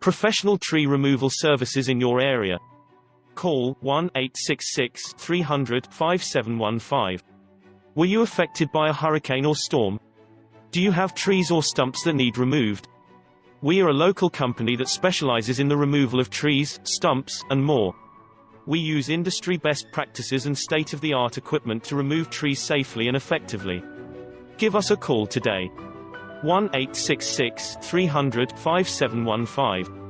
Professional tree removal services in your area. Call 1-866-300-5715. Were you affected by a hurricane or storm? Do you have trees or stumps that need removed? We are a local company that specializes in the removal of trees, stumps, and more. We use industry best practices and state-of-the-art equipment to remove trees safely and effectively. Give us a call today. 1-866-300-5715.